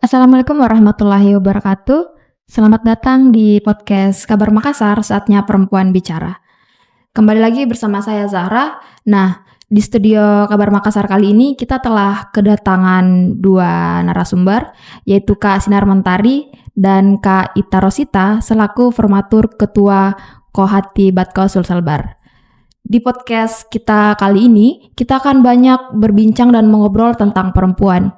Assalamualaikum warahmatullahi wabarakatuh. Selamat datang di podcast Kabar Makassar, saatnya perempuan bicara. Kembali lagi bersama saya Zahra. Nah, di studio Kabar Makassar kali ini kita telah kedatangan dua narasumber, yaitu Kak Sinar Mentari dan Kak Ita Rosita selaku formatur Ketua Kohati Batkau Sulselbar. Di podcast kita kali ini, kita akan banyak berbincang dan mengobrol tentang perempuan.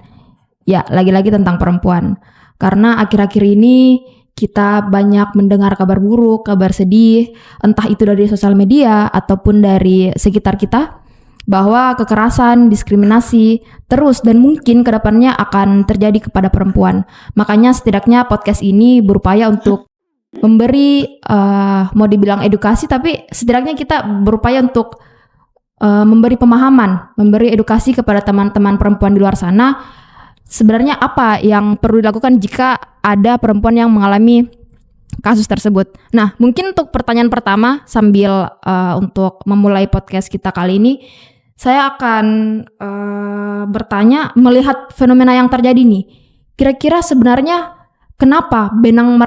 Ya, lagi-lagi tentang perempuan. Karena akhir-akhir ini kita banyak mendengar kabar buruk, kabar sedih, entah itu dari sosial media ataupun dari sekitar kita, bahwa kekerasan, diskriminasi terus dan mungkin kedepannya akan terjadi kepada perempuan. Makanya setidaknya podcast ini berupaya untuk memberi, mau dibilang edukasi, tapi setidaknya kita berupaya untuk memberi pemahaman, memberi edukasi kepada teman-teman perempuan di luar sana. Sebenarnya apa yang perlu dilakukan jika ada perempuan yang mengalami kasus tersebut? Nah, mungkin untuk pertanyaan pertama sambil untuk memulai podcast kita kali ini, saya akan bertanya melihat fenomena yang terjadi nih. Kira-kira sebenarnya kenapa benang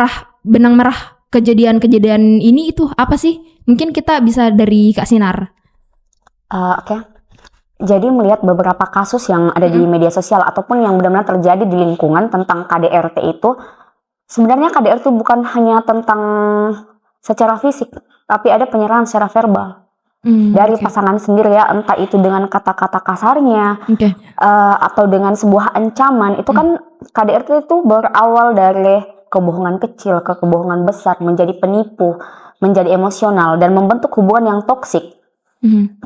merah kejadian-kejadian ini itu apa sih? Mungkin kita bisa dari Kak Sinar. Oke. Jadi melihat beberapa kasus yang ada di media sosial ataupun yang benar-benar terjadi di lingkungan tentang KDRT itu, sebenarnya KDRT itu bukan hanya tentang secara fisik, tapi ada penyerahan secara verbal dari pasangan sendiri ya, entah itu dengan kata-kata kasarnya atau dengan sebuah ancaman. Itu kan KDRT itu berawal dari kebohongan kecil ke kebohongan besar, menjadi penipu, menjadi emosional dan membentuk hubungan yang toksik.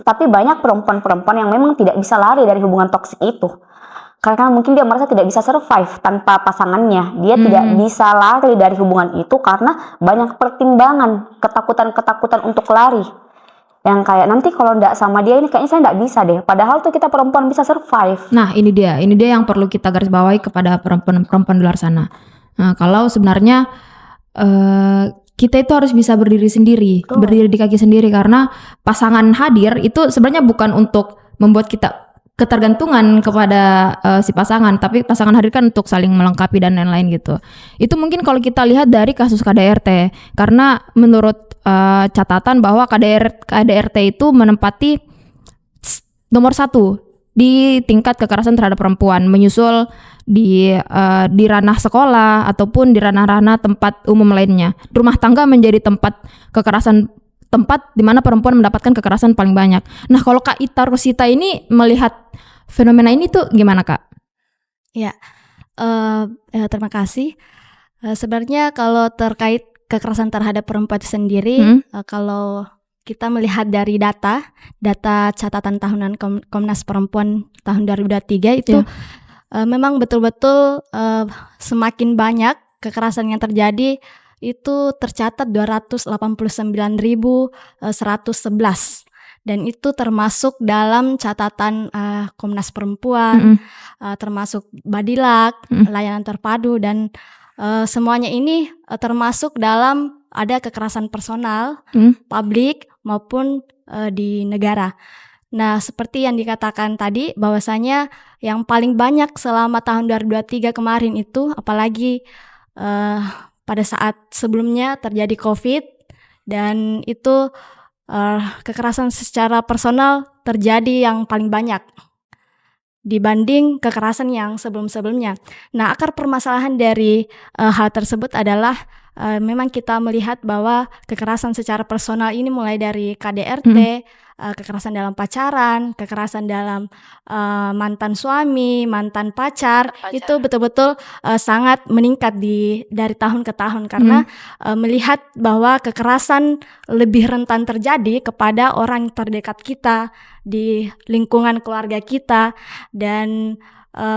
Tapi banyak perempuan-perempuan yang memang tidak bisa lari dari hubungan toksik itu. Karena mungkin dia merasa tidak bisa survive tanpa pasangannya. Dia tidak bisa lari dari hubungan itu karena banyak pertimbangan, ketakutan-ketakutan untuk lari. Yang kayak nanti kalau nggak sama dia ini kayaknya saya nggak bisa deh. Padahal tuh kita perempuan bisa survive. Nah, ini dia yang perlu kita garis bawahi kepada perempuan-perempuan di luar sana. Nah, kalau sebenarnya kita itu harus bisa berdiri sendiri, berdiri di kaki sendiri, karena pasangan hadir itu sebenarnya bukan untuk membuat kita ketergantungan kepada si pasangan, tapi pasangan hadir kan untuk saling melengkapi dan lain-lain gitu. Itu mungkin kalau kita lihat dari kasus KDRT, karena menurut catatan bahwa KDRT itu menempati nomor 1 di tingkat kekerasan terhadap perempuan, menyusul di ranah sekolah ataupun di ranah-ranah tempat umum lainnya. Rumah tangga menjadi tempat di mana perempuan mendapatkan kekerasan paling banyak. Nah, kalau Kak Ita Rosita ini melihat fenomena ini tuh gimana, Kak? Ya, terima kasih. Sebenarnya kalau terkait kekerasan terhadap perempuan itu sendiri, kalau kita melihat dari data catatan tahunan Komnas Perempuan tahun 2023 itu memang betul-betul semakin banyak kekerasan yang terjadi, itu tercatat 289.111 dan itu termasuk dalam catatan Komnas Perempuan, termasuk Badilak, layanan terpadu, dan semuanya ini termasuk dalam ada kekerasan personal, publik maupun di negara. Nah, seperti yang dikatakan tadi, bahwasanya yang paling banyak selama tahun 2023 kemarin itu, apalagi pada saat sebelumnya terjadi COVID, dan itu kekerasan secara personal terjadi yang paling banyak dibanding kekerasan yang sebelum-sebelumnya. Nah, akar permasalahan dari hal tersebut adalah memang kita melihat bahwa kekerasan secara personal ini mulai dari KDRT, kekerasan dalam pacaran, kekerasan dalam mantan suami, mantan pacar, itu betul-betul sangat meningkat dari tahun ke tahun, karena melihat bahwa kekerasan lebih rentan terjadi kepada orang terdekat kita, di lingkungan keluarga kita, dan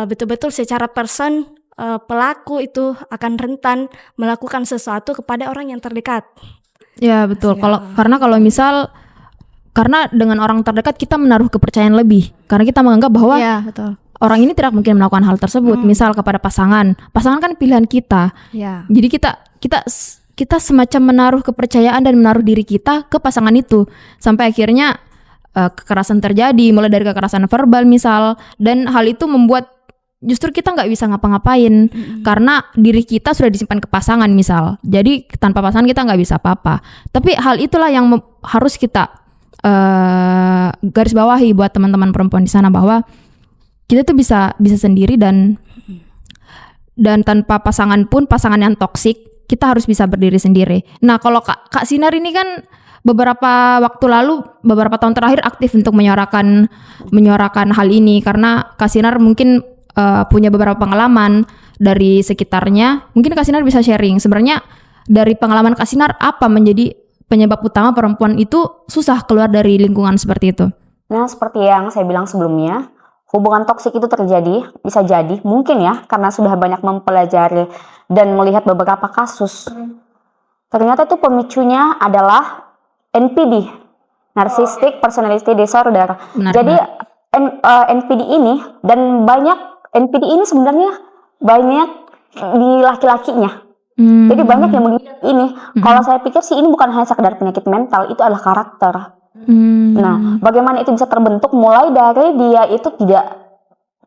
betul-betul secara pelaku itu akan rentan melakukan sesuatu kepada orang yang terdekat. Ya, betul. Karena dengan orang terdekat kita menaruh kepercayaan lebih, karena kita menganggap bahwa orang ini tidak mungkin melakukan hal tersebut. Misal kepada pasangan kan pilihan kita. Jadi kita semacam menaruh kepercayaan dan menaruh diri kita ke pasangan itu, sampai akhirnya kekerasan terjadi, mulai dari kekerasan verbal misal, dan hal itu membuat justru kita nggak bisa ngapa-ngapain karena diri kita sudah disimpan ke pasangan misal. Jadi tanpa pasangan kita nggak bisa apa-apa. Tapi hal itulah yang harus kita garis bawahi buat teman-teman perempuan di sana, bahwa kita tuh bisa sendiri dan tanpa pasangan pun, pasangan yang toksik, kita harus bisa berdiri sendiri. Nah, kalau Kak Sinar ini kan beberapa waktu lalu, beberapa tahun terakhir aktif untuk menyuarakan hal ini, karena Kak Sinar mungkin punya beberapa pengalaman dari sekitarnya. Mungkin Kak Sinar bisa sharing sebenarnya dari pengalaman Kak Sinar apa menjadi penyebab utama perempuan itu susah keluar dari lingkungan seperti itu. Nah, seperti yang saya bilang sebelumnya, hubungan toksik itu terjadi, bisa jadi, mungkin ya, karena sudah banyak mempelajari dan melihat beberapa kasus. Ternyata itu pemicunya adalah NPD, Narcissistic Personality Disorder. Jadi NPD ini dan NPD ini sebenarnya banyak di laki-lakinya. Jadi banyak yang melihat ini. Kalau saya pikir sih ini bukan hanya sekedar penyakit mental, itu adalah karakter. Nah, bagaimana itu bisa terbentuk? Mulai dari dia itu tidak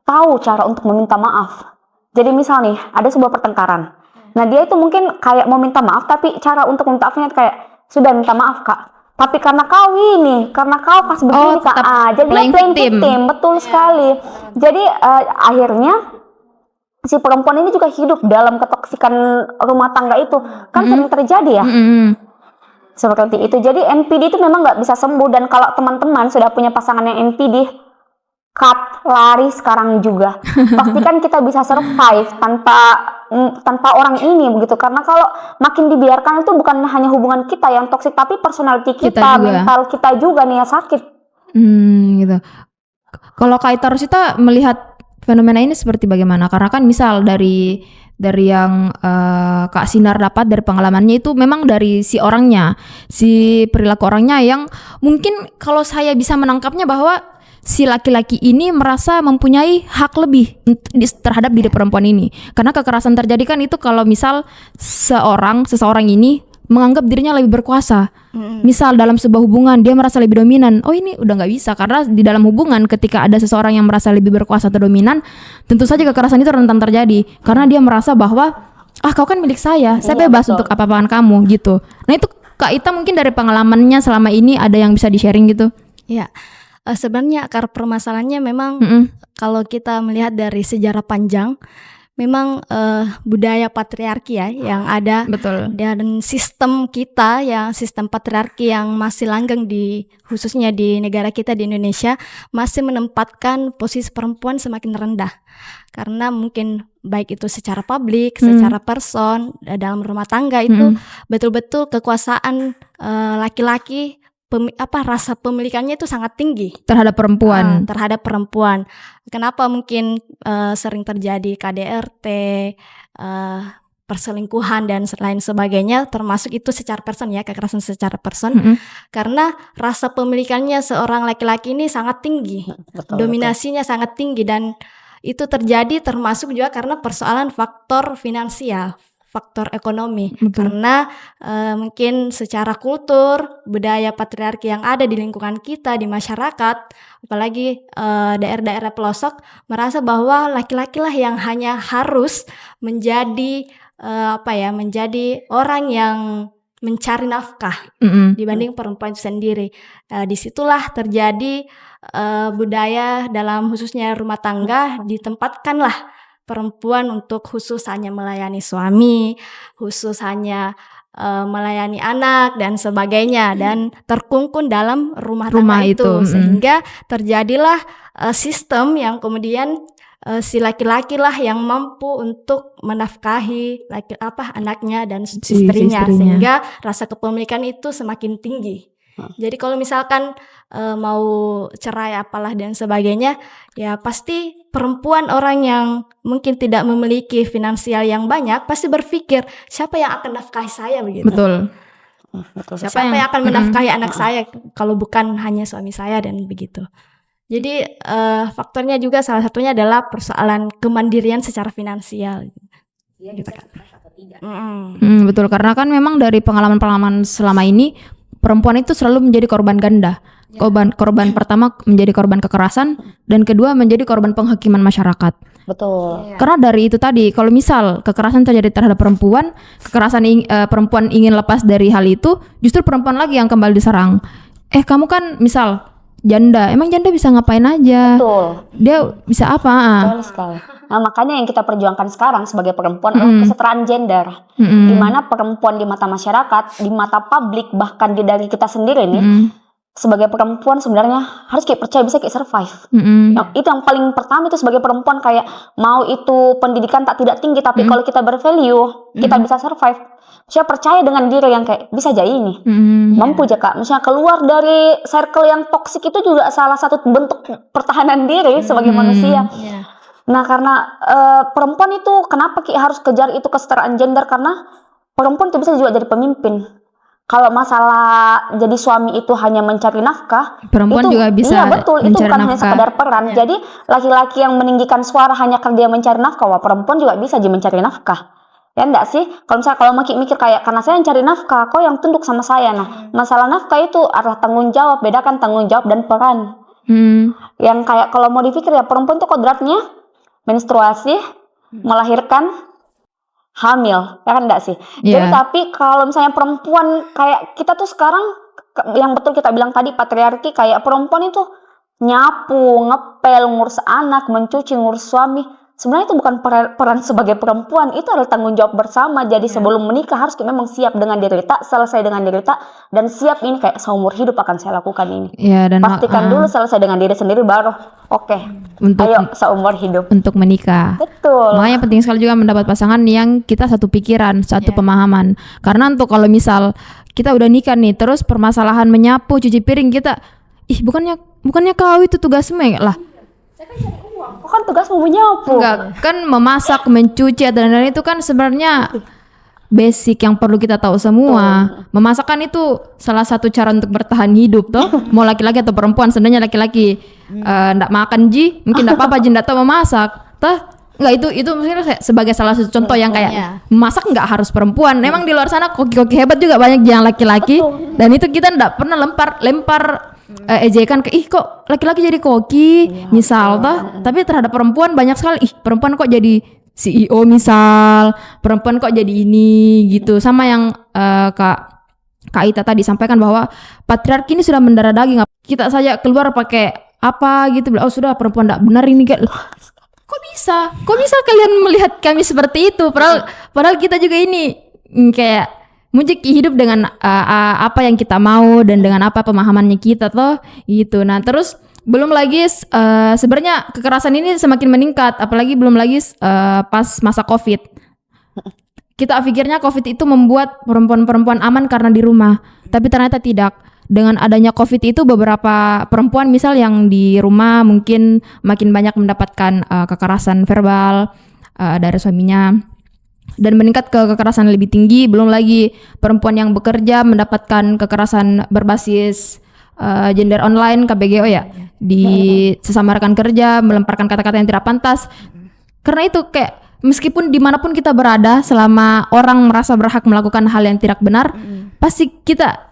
tahu cara untuk meminta maaf. Jadi misal nih, ada sebuah pertengkaran. Nah, dia itu mungkin kayak mau minta maaf, tapi cara untuk minta maafnya kayak, sudah minta maaf Kak, tapi karena kau pas begini Kak. Jadi playing victim. Betul sekali. Jadi akhirnya si perempuan ini juga hidup dalam ketoksikan rumah tangga itu. Kan sering terjadi ya. Seperti itu. Jadi NPD itu memang nggak bisa sembuh. Dan kalau teman-teman sudah punya pasangan yang NPD, cut, lari sekarang juga. Pastikan kita bisa survive tanpa orang ini begitu. Karena kalau makin dibiarkan itu bukan hanya hubungan kita yang toksik, tapi personality kita mental kita juga nih ya sakit. Gitu. Kalau Kak Ita Rosita melihat fenomena ini seperti bagaimana? Karena kan misal dari yang Kak Sinar dapat dari pengalamannya itu memang dari si orangnya, si perilaku orangnya yang mungkin kalau saya bisa menangkapnya bahwa si laki-laki ini merasa mempunyai hak lebih terhadap diri perempuan ini. Karena kekerasan terjadi kan itu kalau misal seseorang ini menganggap dirinya lebih berkuasa. Misal dalam sebuah hubungan dia merasa lebih dominan. Oh, ini udah nggak bisa, karena di dalam hubungan ketika ada seseorang yang merasa lebih berkuasa atau dominan, tentu saja kekerasan itu rentan terjadi. Karena dia merasa bahwa kau kan milik saya bebas untuk apa-apaan kamu gitu. Nah, itu Kak Ita mungkin dari pengalamannya selama ini ada yang bisa di-sharing gitu? Iya. Sebenarnya akar permasalahannya memang kalau kita melihat dari sejarah panjang, memang budaya patriarki ya yang ada. Betul. Dan sistem kita yang sistem patriarki yang masih langgeng khususnya di negara kita di Indonesia masih menempatkan posisi perempuan semakin rendah. Karena mungkin baik itu secara publik, secara person, dalam rumah tangga itu betul-betul kekuasaan laki-laki, rasa pemilikannya itu sangat tinggi terhadap perempuan. Kenapa mungkin sering terjadi KDRT, perselingkuhan dan lain sebagainya, termasuk itu secara person ya, kekerasan secara person. Karena rasa pemilikannya seorang laki-laki ini sangat tinggi, dominasinya sangat tinggi, dan itu terjadi termasuk juga karena persoalan faktor finansial, faktor ekonomi. Karena mungkin secara kultur, budaya patriarki yang ada di lingkungan kita, di masyarakat, apalagi daerah-daerah pelosok, merasa bahwa laki-laki lah yang hanya harus menjadi menjadi orang yang mencari nafkah dibanding perempuan itu sendiri. Disitulah terjadi budaya dalam khususnya rumah tangga, ditempatkanlah perempuan untuk khusus hanya melayani suami, khusus hanya melayani anak dan sebagainya, dan terkungkun dalam rumah tangga itu. Sehingga terjadilah sistem yang kemudian si laki-laki lah yang mampu untuk menafkahi anaknya dan istrinya, sehingga rasa kepemilikan itu semakin tinggi. Jadi kalau misalkan mau cerai apalah dan sebagainya, ya pasti perempuan, orang yang mungkin tidak memiliki finansial yang banyak, pasti berpikir siapa yang akan nafkahi saya begitu. Betul. Siapa yang akan menafkahi anak saya kalau bukan hanya suami saya dan begitu. Jadi faktornya juga salah satunya adalah persoalan kemandirian secara finansial. Gitu kan. Betul, karena kan memang dari pengalaman-pengalaman selama ini perempuan itu selalu menjadi korban ganda. Korban pertama menjadi korban kekerasan, dan kedua menjadi korban penghakiman masyarakat. Betul. Karena dari itu tadi, kalau misal kekerasan terjadi terhadap perempuan, perempuan ingin lepas dari hal itu, justru perempuan lagi yang kembali diserang. Kamu kan misal janda, emang janda bisa ngapain aja? Betul. Dia bisa apa? Betul sekali. Nah, makanya yang kita perjuangkan sekarang sebagai perempuan adalah kesetaraan gender. Di mana perempuan di mata masyarakat, di mata publik, bahkan di dari kita sendiri nih, sebagai perempuan sebenarnya harus kayak percaya bisa kayak survive. Itu yang paling pertama itu sebagai perempuan, kayak mau itu pendidikan tidak tinggi, tapi kalau kita bervalue, kita bisa survive. Saya percaya dengan diri yang kayak bisa jadi ini, mampu aja Kak. Misalnya keluar dari circle yang toksik itu juga salah satu bentuk pertahanan diri sebagai manusia. Nah, karena perempuan itu kenapa Ki harus kejar itu kesetaraan gender, karena perempuan itu bisa juga jadi pemimpin. Kalau masalah jadi suami itu hanya mencari nafkah, perempuan itu, juga bisa iya betul, itu bukan hanya nafkah. sekadar peran. Jadi laki-laki yang meninggikan suara hanya karena dia mencari nafkah, wah perempuan juga bisa jadi mencari nafkah. Ya enggak sih? Kalau misalnya kalau mikir kayak karena saya yang cari nafkah, kok yang tunduk sama saya. Nah, masalah nafkah itu adalah tanggung jawab, bedakan tanggung jawab dan peran. Yang kayak kalau mau dipikir ya, perempuan itu kodratnya menstruasi, melahirkan, hamil, ya kan enggak sih? Jadi tapi kalau misalnya perempuan kayak kita tuh sekarang, yang betul kita bilang tadi patriarki, kayak perempuan itu nyapu, ngepel, ngurus anak, mencuci, ngurus suami. Sebenarnya itu bukan peran sebagai perempuan, itu adalah tanggung jawab bersama. Jadi sebelum menikah harus memang siap dengan diri tak, selesai dengan diri tak, dan siap ini kayak seumur hidup akan saya lakukan ini. Dan pastikan dulu selesai dengan diri sendiri baru oke. Ayo seumur hidup untuk menikah. Betul. Makanya penting sekali juga mendapat pasangan yang kita satu pikiran, satu pemahaman. Karena untuk kalau misal kita udah nikah nih, terus permasalahan menyapu, cuci piring kita, bukannya kau itu tugasmu ya lah. Kan tugasmu menyapu. Enggak, kan memasak, mencuci dan lain-lain itu kan sebenarnya basic yang perlu kita tahu semua. Memasak kan itu salah satu cara untuk bertahan hidup toh. Mau laki-laki atau perempuan, sebenarnya laki-laki ndak makan mungkin ndak apa-apa ndak tahu memasak. Toh enggak, itu mungkin sebagai salah satu contoh yang kayak memasak nggak harus perempuan. Memang di luar sana koki-koki hebat juga banyak yang laki-laki. Dan itu kita ndak pernah lempar ejekan ke kok laki-laki jadi koki misal toh, tapi terhadap perempuan banyak sekali perempuan kok jadi CEO misal, perempuan kok jadi ini gitu. Sama yang Kak Ita tadi sampaikan bahwa patriarki ini sudah mendarah daging. Kita saja keluar pakai apa gitu, sudah perempuan tidak benar ini kayak kok bisa kalian melihat kami seperti itu, padahal kita juga ini kayak mujik hidup dengan apa yang kita mau dan dengan apa pemahamannya kita toh gitu. Nah terus belum lagi sebenarnya kekerasan ini semakin meningkat, apalagi belum lagi pas masa COVID. Kita pikirnya COVID itu membuat perempuan-perempuan aman karena di rumah, tapi ternyata tidak. Dengan adanya COVID itu beberapa perempuan misal yang di rumah mungkin makin banyak mendapatkan kekerasan verbal dari suaminya. Dan meningkat ke kekerasan lebih tinggi. Belum lagi perempuan yang bekerja mendapatkan kekerasan berbasis gender online, KBGO ya, di sesama rekan kerja, melemparkan kata-kata yang tidak pantas. Karena itu kayak meskipun dimanapun kita berada, selama orang merasa berhak melakukan hal yang tidak benar, pasti kita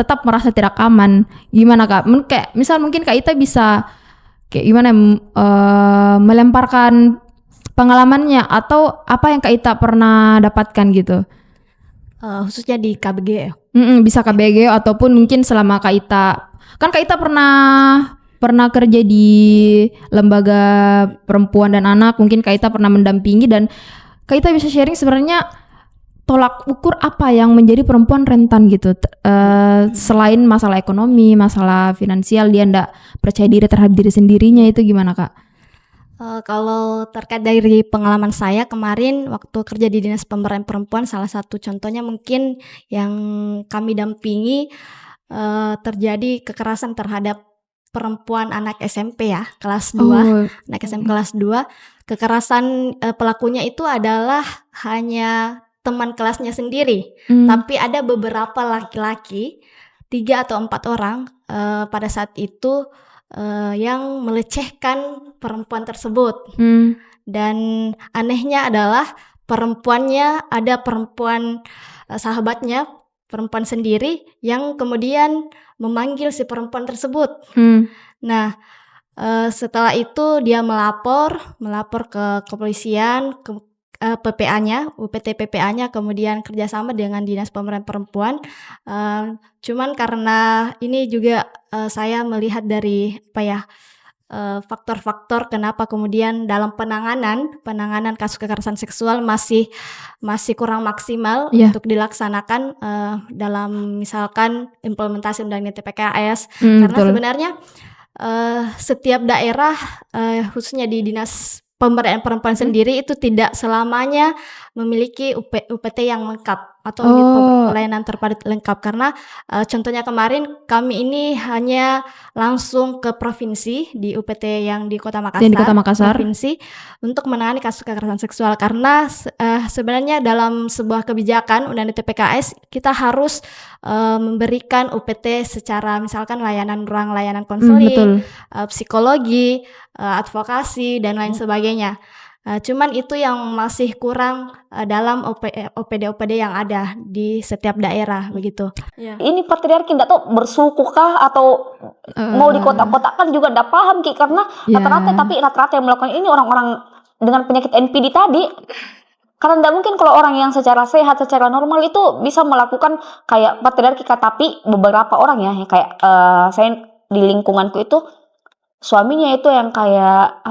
tetap merasa tidak aman. Gimana Kak? Kayak misal mungkin Kak Ita bisa kayak gimana melemparkan pengalamannya atau apa yang Kak Ita pernah dapatkan gitu, khususnya di KBG. Bisa KBG ataupun mungkin selama Kak Ita, kan Kak Ita pernah kerja di lembaga perempuan dan anak, mungkin Kak Ita pernah mendampingi dan Kak Ita bisa sharing sebenarnya tolak ukur apa yang menjadi perempuan rentan gitu, selain masalah ekonomi, masalah finansial, dia ndak percaya diri terhadap diri sendirinya, itu gimana Kak? Kalau terkait dari pengalaman saya kemarin waktu kerja di Dinas Pemberdayaan Perempuan, salah satu contohnya mungkin yang kami dampingi terjadi kekerasan terhadap perempuan anak SMP ya, kelas 2, anak SMP kelas 2. Kekerasan pelakunya itu adalah hanya teman kelasnya sendiri, tapi ada beberapa laki-laki, 3 atau 4 orang pada saat itu yang melecehkan perempuan tersebut. Dan anehnya adalah perempuannya ada perempuan sahabatnya, perempuan sendiri yang kemudian memanggil si perempuan tersebut. Nah Setelah itu dia melapor ke kepolisian, ke PPA-nya, UPT PPA-nya, kemudian kerjasama dengan Dinas Pemberdayaan Perempuan. Cuman karena ini juga saya melihat dari faktor-faktor kenapa kemudian dalam penanganan kasus kekerasan seksual masih kurang maksimal untuk dilaksanakan dalam misalkan implementasi Undang-Undang TPKS. Karena sebenarnya setiap daerah khususnya di Dinas Pemberdayaan Perempuan sendiri itu tidak selamanya memiliki UPT yang lengkap atau pelayanan terpadu lengkap, karena contohnya kemarin kami ini hanya langsung ke provinsi di UPT yang di Kota Makassar, provinsi, untuk menangani kasus kekerasan seksual, karena sebenarnya dalam sebuah kebijakan Undang-Undang TPKS kita harus memberikan UPT secara misalkan ruang layanan konseling, psikologi, advokasi dan lain sebagainya. Cuman itu yang masih kurang dalam OPD-OPD yang ada di setiap daerah begitu. Ini patriarki enggak tahu bersuku kah atau mau di kota-kota kan juga enggak paham Ki, karena rata-rata yang melakukan ini orang-orang dengan penyakit NPD tadi. Karena enggak mungkin kalau orang yang secara sehat, secara normal itu bisa melakukan kayak patriarki, tapi beberapa orang ya kayak saya di lingkunganku itu suaminya itu yang kayak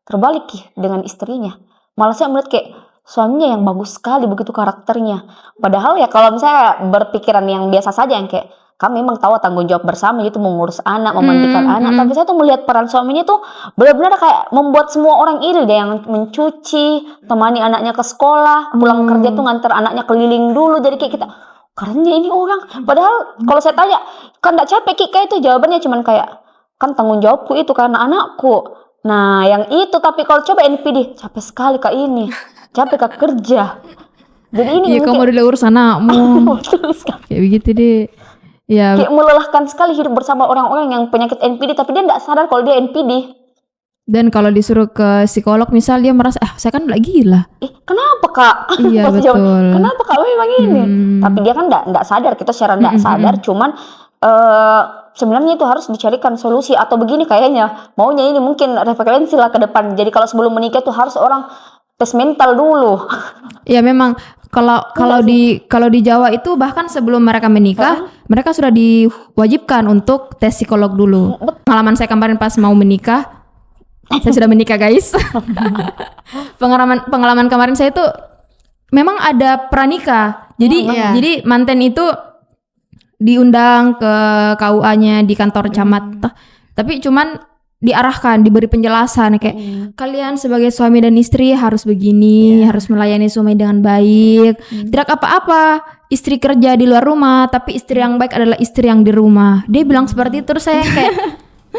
terbalik dengan istrinya. Malah saya melihat kayak suaminya yang bagus sekali begitu karakternya. Padahal ya kalau misalnya berpikiran yang biasa saja yang kayak kami memang tahu tanggung jawab bersama itu mengurus anak, memandikan anak. Tapi saya tuh melihat peran suaminya tuh benar-benar kayak membuat semua orang iri deh, yang mencuci, temani anaknya ke sekolah, pulang kerja tuh nganter anaknya keliling dulu. Jadi kayak kita, kerennya ini orang. Padahal kalau saya tanya, kan gak capek Ki? Kayak itu jawabannya cuman kayak, kan tanggung jawabku itu karena anakku. Nah yang itu, tapi kalau coba NPD, capek sekali Kak ini, capek Kak kerja. Jadi ini kamu udah urus anakmu. Kayak begitu deh. Ya. Kayak melelahkan sekali hidup bersama orang-orang yang penyakit NPD, tapi dia nggak sadar kalau dia NPD. Dan kalau disuruh ke psikolog misal, dia merasa saya kan udah gila. Kenapa Kak? Iya betul. Kenapa Kak memang ini? Tapi dia kan nggak sadar, kita secara nggak sadar. Cuman sebenarnya itu harus dicarikan solusi atau begini kayaknya maunya ini mungkin referensi lah ke depan. Jadi kalau sebelum menikah tuh harus orang tes mental dulu. Ya memang kalau di Jawa itu bahkan sebelum mereka menikah mereka sudah diwajibkan untuk tes psikolog dulu. Pengalaman saya kemarin pas mau menikah, saya sudah menikah guys. pengalaman kemarin saya itu memang ada pranikah. Jadi manten itu diundang ke KUA-nya di kantor camat, tapi cuman diarahkan, diberi penjelasan kayak kalian sebagai suami dan istri harus begini, harus melayani suami dengan baik. Tidak apa-apa istri kerja di luar rumah, tapi istri yang baik adalah istri yang di rumah. Dia bilang seperti itu, terus saya kayak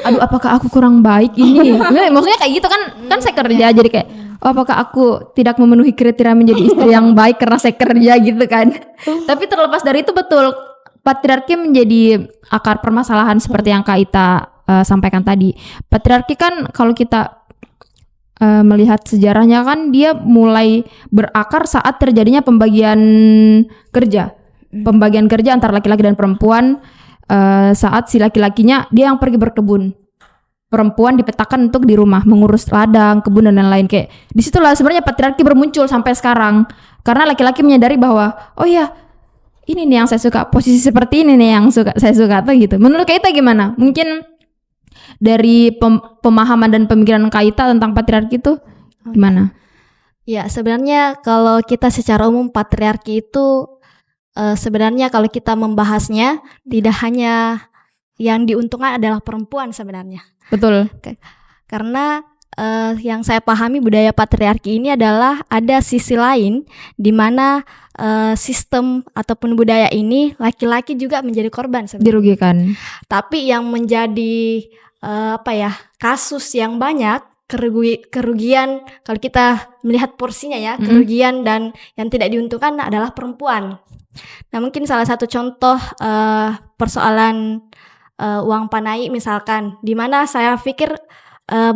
aduh apakah aku kurang baik ini? Maksudnya kayak gitu kan saya kerja jadi kayak apakah aku tidak memenuhi kriteria menjadi istri yang baik karena saya kerja gitu kan. Tapi terlepas dari itu betul, patriarki menjadi akar permasalahan seperti yang Kak Ita sampaikan tadi. Patriarki kan kalau kita melihat sejarahnya kan dia mulai berakar saat terjadinya pembagian kerja antara laki-laki dan perempuan. Saat si laki-lakinya dia yang pergi berkebun, perempuan dipetakan untuk di rumah mengurus ladang, kebun dan lain-lain. Kayak disitulah sebenarnya patriarki bermuncul sampai sekarang, karena laki-laki menyadari bahwa oh ya ini nih yang saya suka, posisi seperti ini nih yang saya suka tuh gitu. Menurut Kak Ita gimana? Mungkin dari pemahaman dan pemikiran Kak Ita tentang patriarki itu gimana? Ya sebenarnya kalau kita secara umum patriarki itu sebenarnya kalau kita membahasnya tidak hanya yang diuntungkan adalah perempuan sebenarnya. Betul. Karena yang saya pahami budaya patriarki ini adalah ada sisi lain di mana sistem ataupun budaya ini laki-laki juga menjadi korban sebenarnya. Dirugikan. Tapi yang menjadi kasus yang banyak, kerugian kalau kita melihat porsinya ya, kerugian dan yang tidak diuntungkan adalah perempuan. Nah mungkin salah satu contoh persoalan uang panai misalkan, di mana saya pikir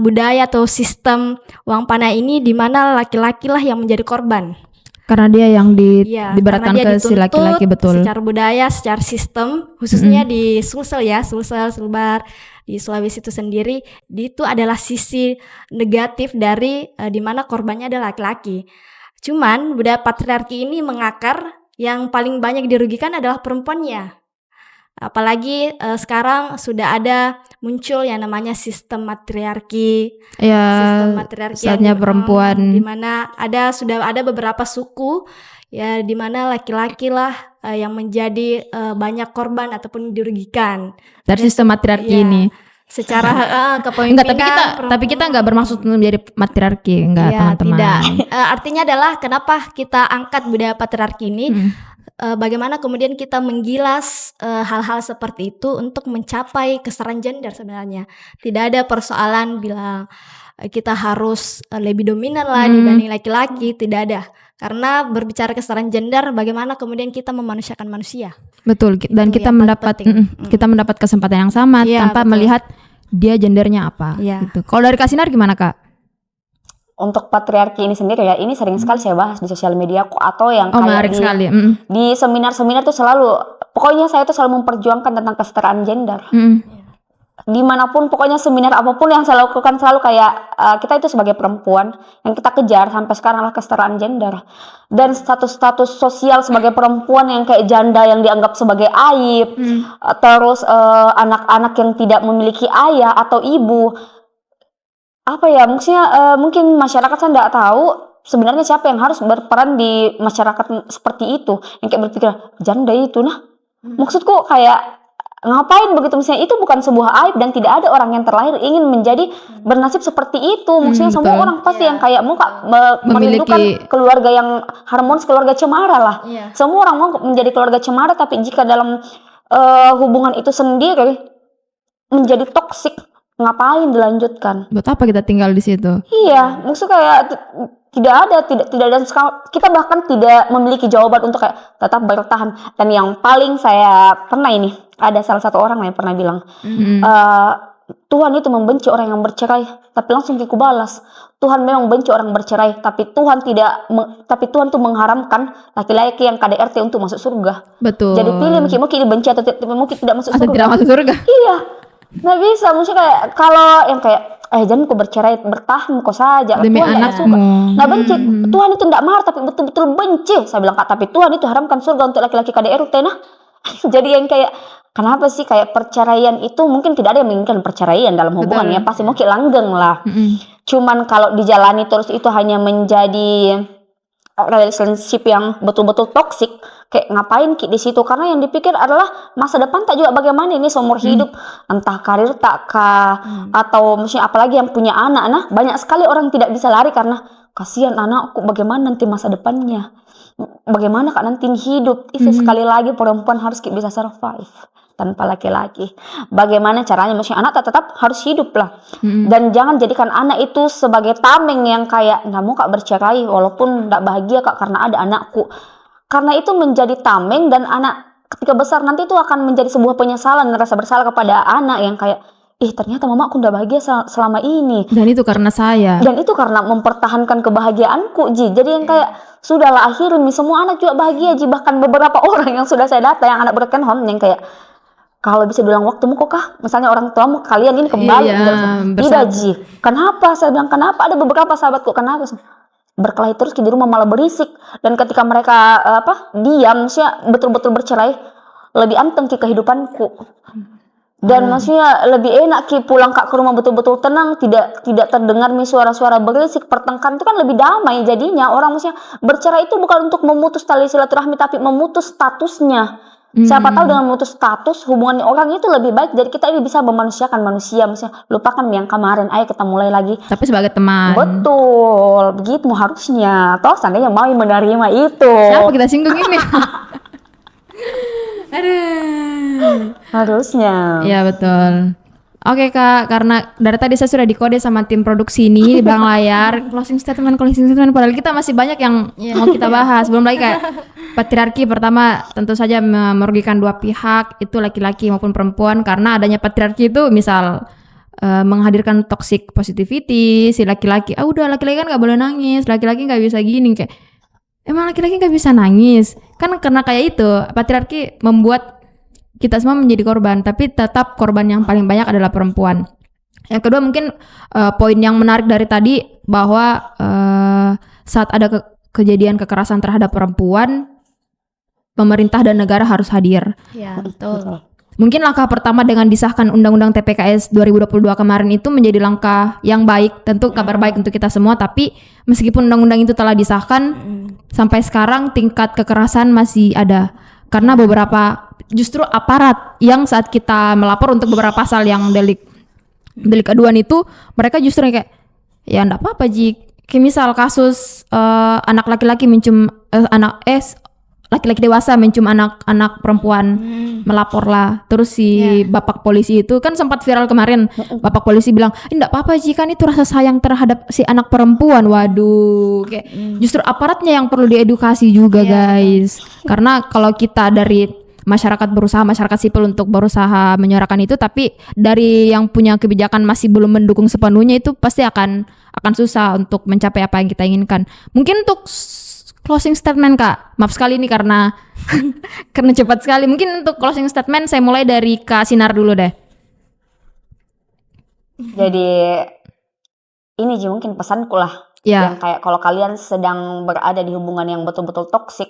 budaya atau sistem uang panai ini di mana laki-laki lah yang menjadi korban. Karena dia yang diberatkan ke si laki-laki, betul. Secara budaya, secara sistem, khususnya di Sulsel ya, Sulbar, di Sulawesi itu sendiri, itu adalah sisi negatif dari di mana korbannya adalah laki-laki. Cuman budaya patriarki ini mengakar, yang paling banyak dirugikan adalah perempuannya. Apalagi sekarang sudah ada muncul yang namanya sistem matriarki. Ya, Sistem matriarki saatnya perempuan. di mana sudah ada beberapa suku ya di mana laki-laki lah yang menjadi banyak korban ataupun dirugikan dari sistem matriarki Iya. ini. secara kepemimpinan. Tapi kita nggak bermaksud menjadi matriarki, enggak, Ya, teman-teman. tidak. Artinya adalah kenapa kita angkat budaya patriarki ini, bagaimana kemudian kita menggilas hal-hal seperti itu untuk mencapai kesetaraan gender sebenarnya. Tidak ada persoalan bilang kita harus lebih dominan lah dibanding laki-laki, tidak ada. Karena berbicara kesetaraan gender, bagaimana kemudian kita memanusiakan manusia. Betul, dan Itu kita yang paling mendapat penting. kita mendapat kesempatan yang sama Iya, tanpa betul. melihat dia gendernya apa Iya. gitu. Kalau dari Kak Sinar gimana, Kak? Untuk patriarki ini sendiri ya, ini sering sekali saya bahas di sosial media atau yang Oh, kayak menarik sekali. di seminar-seminar tuh selalu, pokoknya saya tuh selalu memperjuangkan tentang kesetaraan gender. Dimanapun, pokoknya seminar apapun yang saya lakukan selalu kayak kita itu sebagai perempuan yang kita kejar sampai sekarang adalah kesetaraan gender. Dan status-status sosial sebagai perempuan yang kayak janda yang dianggap sebagai aib, terus anak-anak yang tidak memiliki ayah atau ibu. Apa ya, maksudnya mungkin masyarakat saya tidak tahu sebenarnya siapa yang harus berperan di masyarakat seperti itu, yang kayak berpikir janda itu maksudku kayak ngapain begitu, misalnya itu bukan sebuah aib dan tidak ada orang yang terlahir ingin menjadi bernasib seperti itu. Maksudnya semua betul. orang pasti yang kayak mau merindukan Memiliki- keluarga yang harmonis, keluarga cemara lah. Iya. Semua orang mau menjadi keluarga cemara, tapi jika dalam hubungan itu sendiri menjadi toksik, ngapain dilanjutkan? Buat apa kita tinggal di situ? Iya, maksudnya kayak tidak ada kita bahkan tidak memiliki jawaban untuk kayak tetap bertahan. Dan yang paling saya pernah ini, ada salah satu orang yang pernah bilang, Tuhan itu membenci orang yang bercerai, tapi langsung Kiku balas, Tuhan memang benci orang bercerai, tapi Tuhan tuh mengharamkan laki-laki yang KDRT untuk masuk surga. Betul. Jadi pilih mungkin dibenci atau mungkin tidak masuk Atau surga. tidak masuk surga. Iya, nggak bisa. Maksudnya kayak kalau yang kayak jangan kau bercerai, bertahan kau saja. Demi Tuhan tidak anakmu. suka. Nah benci, Tuhan itu tidak marah tapi betul-betul benci. Saya bilang Kak, tapi Tuhan itu haramkan surga untuk laki-laki KDRT. Nah, jadi yang kayak kenapa sih kayak perceraian itu mungkin tidak ada yang menginginkan perceraian dalam hubungan ya, pasti mungkin langgeng lah. Cuman kalau dijalani terus itu hanya menjadi relationship yang betul-betul toksik, kayak ngapain Ki di situ? Karena yang dipikir adalah masa depan tak juga bagaimana ini seumur hidup, entah karir tak kah, atau maksudnya apalagi yang punya anak. Nah, banyak sekali orang tidak bisa lari karena kasihan anakku, bagaimana nanti masa depannya, bagaimana Kak nanti hidup. Itu sekali lagi perempuan harus bisa survive tanpa laki-laki. Bagaimana caranya? Maksudnya anak tetap harus hidup lah. Dan jangan jadikan anak itu sebagai tameng yang kayak nggak mau Kak bercerai walaupun nggak bahagia Kak karena ada anakku. Karena itu menjadi tameng dan anak ketika besar nanti itu akan menjadi sebuah penyesalan, rasa bersalah kepada anak yang kayak ternyata mamaku nggak bahagia selama ini. Dan itu karena saya. Dan itu karena mempertahankan kebahagiaanku Ji. Jadi yang kayak sudahlah akhirnya semua anak juga bahagia Ji. Bahkan beberapa orang yang sudah saya data yang anak broken home yang kayak kalau bisa bilang waktumu kok Kah, misalnya orang tuamu kalian ini kembali tidak Ji. Kenapa? Saya bilang kenapa? Ada beberapa sahabatku kenapa berkelahi terus di rumah malah berisik. Dan ketika mereka diam, maksudnya betul-betul bercerai, lebih anteng ke kehidupanku. Dan maksudnya lebih enak Ki pulang Kak ke rumah betul-betul tenang, tidak terdengar suara-suara berisik, pertengkaran itu kan lebih damai jadinya. Orang maksudnya bercerai itu bukan untuk memutus tali silaturahmi tapi memutus statusnya. Siapa tahu dengan memutus status hubungan orang itu lebih baik. Jadi kita ini bisa memanusiakan manusia, maksudnya lupakan yang kemarin, ayo kita mulai lagi. Tapi sebagai teman. Betul, begitu harusnya. Toh seandainya mau menerima itu. Siapa kita singgung ini? Aduh. Harusnya. Iya betul. Oke Kak, karena dari tadi saya sudah dikode sama tim produksi ini di belakang layar closing statement, padahal kita masih banyak yang mau kita bahas. Belum lagi kayak patriarki, pertama tentu saja merugikan dua pihak, itu laki-laki maupun perempuan, karena adanya patriarki itu misal menghadirkan toxic positivity, si laki-laki, udah laki-laki kan gak boleh nangis, laki-laki gak bisa gini, kayak emang laki-laki gak bisa nangis? Kan karena kayak itu, patriarki membuat kita semua menjadi korban, tapi tetap korban yang paling banyak adalah perempuan. Yang kedua mungkin poin yang menarik dari tadi bahwa saat ada kejadian kekerasan terhadap perempuan, pemerintah dan negara harus hadir. Ya, betul. Mungkin langkah pertama dengan disahkan Undang-Undang TPKS 2022 kemarin itu menjadi langkah yang baik, tentu kabar baik untuk kita semua, tapi meskipun undang-undang itu telah disahkan, sampai sekarang tingkat kekerasan masih ada. Karena beberapa justru aparat yang saat kita melapor untuk beberapa pasal yang delik aduan itu, mereka justru kayak ya enggak apa-apa Ji. Kayak misal kasus anak laki-laki mencium laki-laki dewasa mencium anak perempuan, melaporlah. Terus si bapak polisi itu kan sempat viral kemarin. Bapak polisi bilang, "Enggak apa-apa Ji, kan itu rasa sayang terhadap si anak perempuan." Waduh, kayak justru aparatnya yang perlu diedukasi juga guys. Karena kalau kita dari masyarakat sipil untuk berusaha menyuarakan itu, tapi dari yang punya kebijakan masih belum mendukung sepenuhnya, itu pasti akan susah untuk mencapai apa yang kita inginkan. Mungkin untuk closing statement Kak, maaf sekali ini karena karena cepat sekali. Mungkin untuk closing statement saya mulai dari Kak Sinar dulu deh. Jadi ini Ji mungkin pesanku lah, yang kayak kalau kalian sedang berada di hubungan yang betul-betul toksik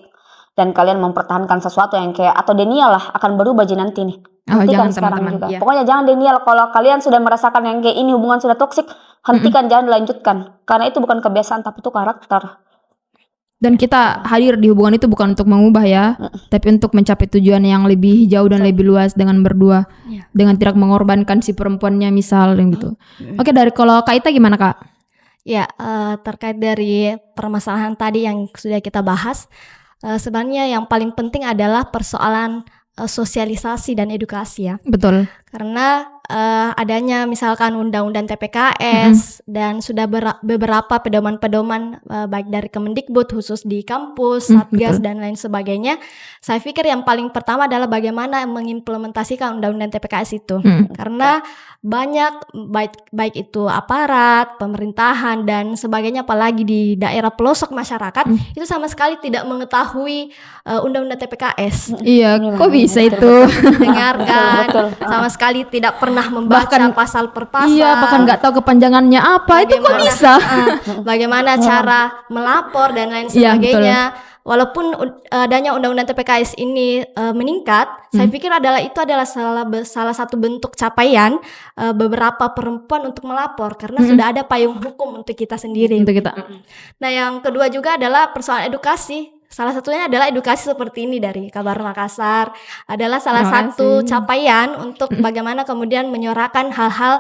dan kalian mempertahankan sesuatu yang kayak atau denial lah, akan berubah Ji nanti nih. Hentikan sekarang juga. Pokoknya jangan denial. Kalau kalian sudah merasakan yang kayak ini hubungan sudah toksik, hentikan, jangan dilanjutkan. Karena itu bukan kebiasaan, tapi itu karakter. Dan kita hadir di hubungan itu bukan untuk mengubah ya, tapi untuk mencapai tujuan yang lebih jauh dan lebih luas dengan berdua, dengan tidak mengorbankan si perempuannya misal gitu. Oke, dari kalau Kak Ita gimana Kak? Ya, terkait dari permasalahan tadi yang sudah kita bahas, sebenarnya yang paling penting adalah persoalan sosialisasi dan edukasi ya. Betul. Karena adanya misalkan undang-undang TPKS dan sudah beberapa pedoman-pedoman baik dari Kemendikbud khusus di kampus, Satgas dan lain sebagainya. Saya pikir yang paling pertama adalah bagaimana mengimplementasikan undang-undang TPKS itu. Karena banyak baik itu aparat, pemerintahan dan sebagainya, apalagi di daerah pelosok masyarakat itu sama sekali tidak mengetahui undang-undang TPKS. Iya, kok bisa itu? Dengarkan, sama sekali tidak pernah membaca pasal per pasal. Iya, bahkan nggak tahu kepanjangannya apa. Itu kok bisa? Bagaimana cara melapor dan lain sebagainya. Walaupun adanya undang-undang TPKS ini meningkat, saya pikir itu adalah salah satu bentuk capaian beberapa perempuan untuk melapor karena sudah ada payung hukum untuk kita sendiri. Untuk kita. Nah, yang kedua juga adalah persoalan edukasi. Salah satunya adalah edukasi seperti ini dari Kabar Makassar adalah salah satu capaian untuk bagaimana kemudian menyuarakan hal-hal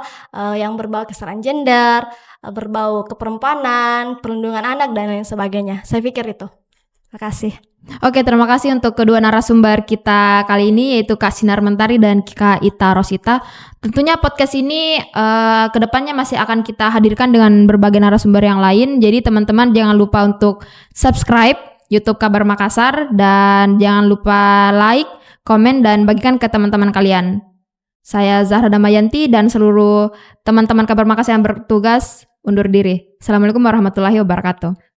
yang berbau kesetaraan gender, berbau keperempuanan, perlindungan anak dan lain sebagainya. Saya pikir itu. Terima kasih. Oke, terima kasih untuk kedua narasumber kita kali ini, yaitu Kak Sinar Mentari dan Kak Ita Rosita. Tentunya podcast ini kedepannya masih akan kita hadirkan dengan berbagai narasumber yang lain. Jadi teman-teman jangan lupa untuk subscribe YouTube Kabar Makassar dan jangan lupa like, komen, dan bagikan ke teman-teman kalian. Saya Zahra Damayanti dan seluruh teman-teman Kabar Makassar yang bertugas undur diri. Assalamualaikum warahmatullahi wabarakatuh.